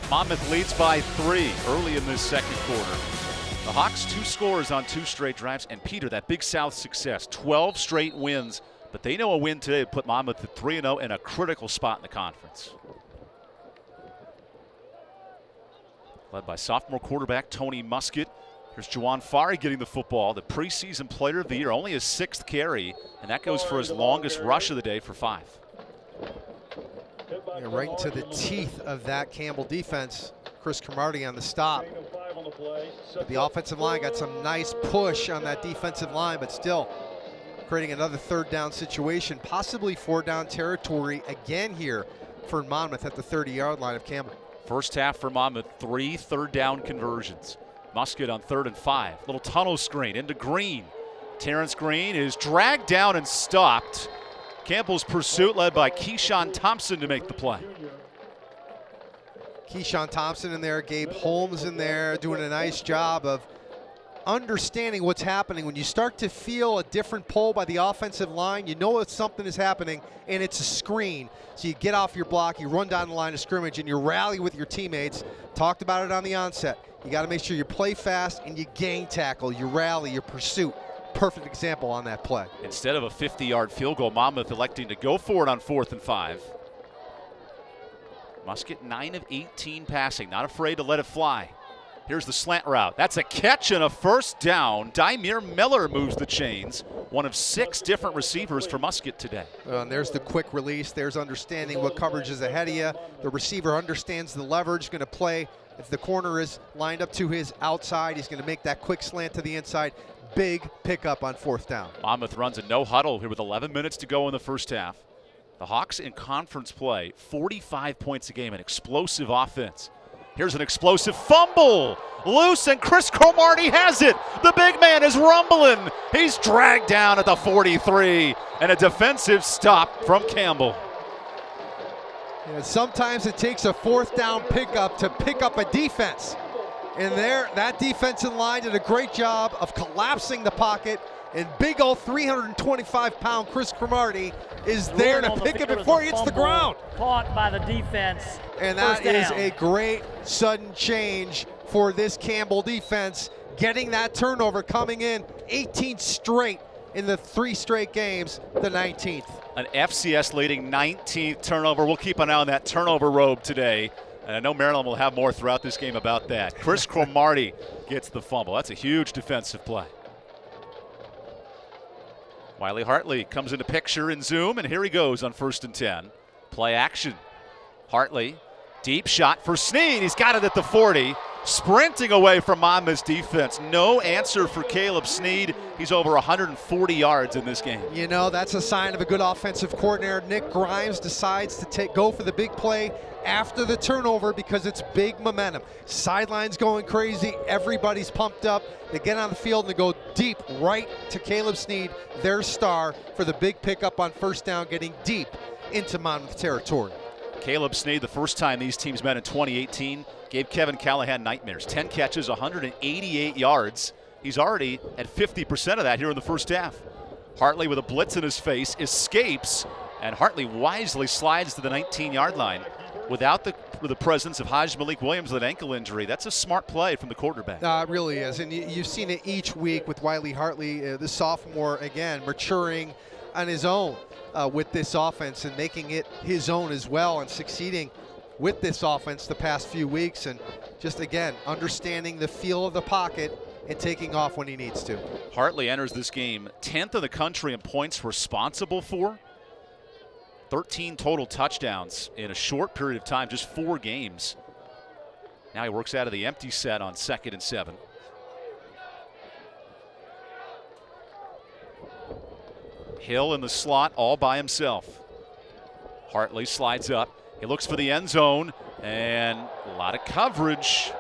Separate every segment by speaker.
Speaker 1: Monmouth leads by 3 early in this second quarter. The Hawks 2 scores on 2 straight drives. And Peter, that Big South success, 12 straight wins. But they know a win today would put Monmouth at 3-0 in a critical spot in the conference. Led by sophomore quarterback Tony Muskett. Here's Juwan Fari getting the football, the preseason player of the year, only his 6th carry, and that goes for his longest rush of the day for 5.
Speaker 2: Yeah, right into the teeth of that Campbell defense. Chris Cromartie on the stop. But the offensive line got some nice push on that defensive line, but still creating another 3rd down situation, possibly 4-down territory again here for Monmouth at the 30-yard line of Campbell.
Speaker 1: First half for Monmouth, 3 third-down conversions. Muskett on 3rd and 5. Little tunnel screen into Green. Terrence Green is dragged down and stopped. Campbell's pursuit led by Keyshawn Thompson to make the play.
Speaker 2: Keyshawn Thompson in there, Gabe Holmes in there, doing a nice job of understanding what's happening. When you start to feel a different pull by the offensive line, you know that something is happening, and it's a screen. So you get off your block, you run down the line of scrimmage, and you rally with your teammates. Talked about it on the onset. You got to make sure you play fast and you gang tackle, you rally, your pursuit. Perfect example on that play.
Speaker 1: Instead of a 50-yard field goal, Monmouth electing to go for it on 4th and 5. Muskett 9 of 18 passing, not afraid to let it fly. Here's the slant route. That's a catch and a first down. Dymere Miller moves the chains. One of 6 different receivers for Muskett today.
Speaker 2: And there's the quick release. There's understanding what coverage is ahead of you. The receiver understands the leverage, going to play. If the corner is lined up to his outside, he's going to make that quick slant to the inside. Big pickup on 4th down.
Speaker 1: Monmouth runs a no huddle here with 11 minutes to go in the first half. The Hawks in conference play, 45 points a game, an explosive offense. Here's an explosive fumble. Loose, and Chris Cromartie has it. The big man is rumbling. He's dragged down at the 43, and a defensive stop from Campbell.
Speaker 2: Yeah, sometimes it takes a 4th down pickup to pick up a defense. And there, that defensive line did a great job of collapsing the pocket. And big old 325-pound Chris Cromartie is there to pick it before he hits the ground.
Speaker 3: Caught by the defense.
Speaker 2: And that is a great sudden change for this Campbell defense. Getting that turnover, coming in 18 straight in the 3 straight games, the 19th.
Speaker 1: An FCS leading 19th turnover. We'll keep an eye on that turnover robe today. And I know Maryland will have more throughout this game about that. Chris Cromartie gets the fumble. That's a huge defensive play. Wiley Hartley comes into picture in zoom, and here he goes on 1st and 10. Play action. Hartley, deep shot for Sneed. He's got it at the 40. Sprinting away from Monmouth's defense. No answer for Caleb Sneed. He's over 140 yards in this game.
Speaker 2: You know, that's a sign of a good offensive coordinator. Nick Grimes decides to go for the big play after the turnover because it's big momentum. Sidelines going crazy. Everybody's pumped up. They get on the field and they go deep right to Caleb Sneed, their star, for the big pickup on 1st down, getting deep into Monmouth territory.
Speaker 1: Caleb Sneed, the first time these teams met in 2018, gave Kevin Callahan nightmares. 10 catches, 188 yards. He's already at 50% of that here in the first half. Hartley with a blitz in his face escapes, and Hartley wisely slides to the 19-yard line. Without the presence of Haj Malik Williams with an ankle injury, that's a smart play from the quarterback.
Speaker 2: It really is, and you've seen it each week with Wiley Hartley, the sophomore, again, maturing on his own with this offense and making it his own as well, and succeeding with this offense the past few weeks, and just, again, understanding the feel of the pocket and taking off when he needs to.
Speaker 1: Hartley enters this game 10th in the country in points responsible for. 13 total touchdowns in a short period of time, just 4 games. Now he works out of the empty set on 2nd and 7. Hill in the slot all by himself. Hartley slides up. He looks for the end zone, and a lot of coverage.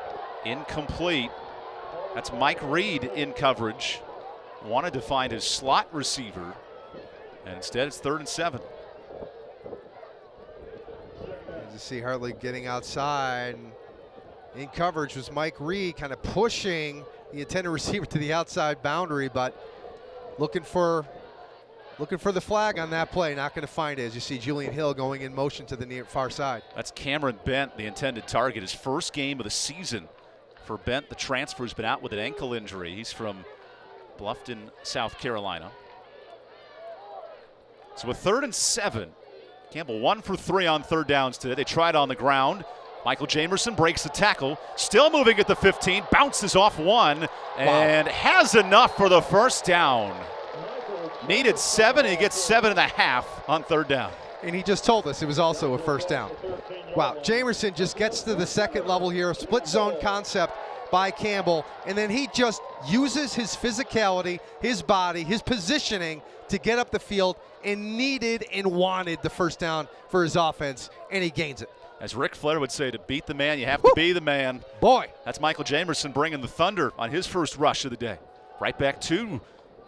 Speaker 1: Incomplete. That's Mike Reed in coverage. Wanted to find his slot receiver, and instead it's 3rd and 7.
Speaker 2: You see Hartley getting outside, and in coverage was Mike Reed, kind of pushing the intended receiver to the outside boundary, but looking for Looking for the flag on that play, not going to find it as you see Julian Hill going in motion to the near far side.
Speaker 1: That's Cameron Bent, the intended target. His first game of the season for Bent. The transfer has been out with an ankle injury. He's from Bluffton, South Carolina. So with 3rd and 7, Campbell 1 for 3 on third downs today. They tried on the ground. Michael Jamerson breaks the tackle, still moving at the 15, bounces off one, and has enough for the first down. Needed 7, and he gets 7.5 on third down.
Speaker 2: And he just told us it was also a first down. Wow, Jamerson just gets to the second level here, split zone concept by Campbell, and then he just uses his physicality, his body, his positioning to get up the field, and needed and wanted the first down for his offense, and he gains it.
Speaker 1: As Ric Flair would say, to beat the man, you have to be the man.
Speaker 2: Boy.
Speaker 1: That's Michael Jamerson bringing the thunder on his first rush of the day. Right back to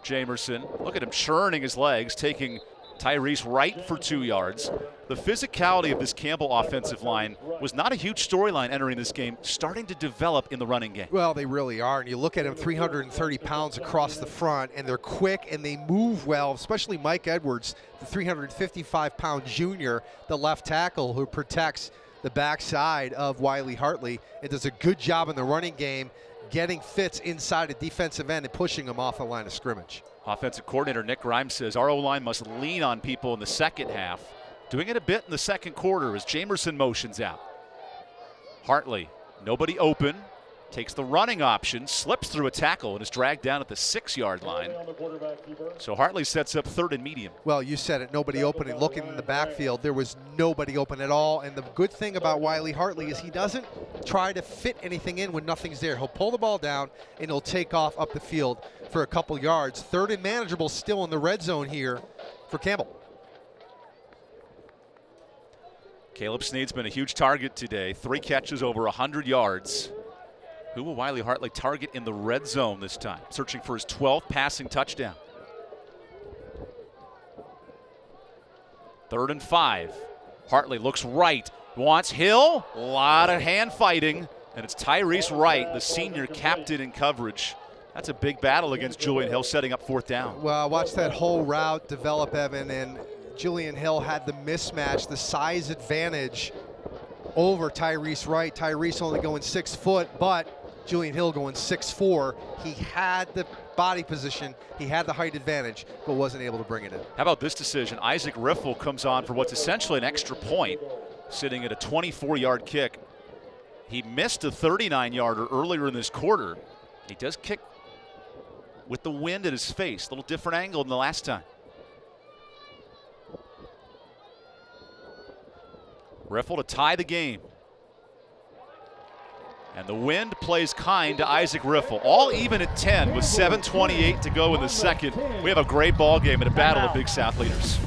Speaker 1: Jamerson. Look at him churning his legs, taking Tyrese Wright for 2 yards. The physicality of this Campbell offensive line was not a huge storyline entering this game, starting to develop in the running game.
Speaker 2: Well, they really are. And you look at them, 330 pounds across the front, and they're quick and they move well, especially Mike Edwards, the 355-pound junior, the left tackle who protects the backside of Wiley Hartley and does a good job in the running game, getting Fitz inside a defensive end and pushing him off the line of scrimmage.
Speaker 1: Offensive coordinator Nick Grimes says our O-line must lean on people in the second half. Doing it a bit in the second quarter as Jamerson motions out. Hartley, nobody open, takes the running option, slips through a tackle, and is dragged down at the 6-yard line. So Hartley sets up 3rd and medium.
Speaker 2: Well, you said it, nobody open, and looking in the backfield, there was nobody open at all. And the good thing about Wiley Hartley is he doesn't try to fit anything in when nothing's there. He'll pull the ball down, and he'll take off up the field for a couple yards. 3rd and manageable still in the red zone here for Campbell.
Speaker 1: Caleb Snead's been a huge target today. 3 catches over 100 yards. Who will Wiley Hartley target in the red zone this time? Searching for his 12th passing touchdown. 3rd and 5. Hartley looks right, wants Hill. A lot of hand fighting, and it's Tyrese Wright, the senior captain in coverage. That's a big battle against Julian Hill, setting up 4th down.
Speaker 2: Well, watch that whole route develop, Evan, and Julian Hill had the mismatch, the size advantage over Tyrese Wright. Tyrese only going 6 foot, but Julian Hill going 6'4". He had the body position, he had the height advantage, but wasn't able to bring it in.
Speaker 1: How about this decision? Isaac Riffle comes on for what's essentially an extra point, sitting at a 24-yard kick. He missed a 39-yarder earlier in this quarter. He does kick with the wind at his face, a little different angle than the last time. Riffle to tie the game. And the wind plays kind to Isaac Riffle. All even at 10 with 7:28 to go in the second. We have a great ball game and a battle of Big South leaders.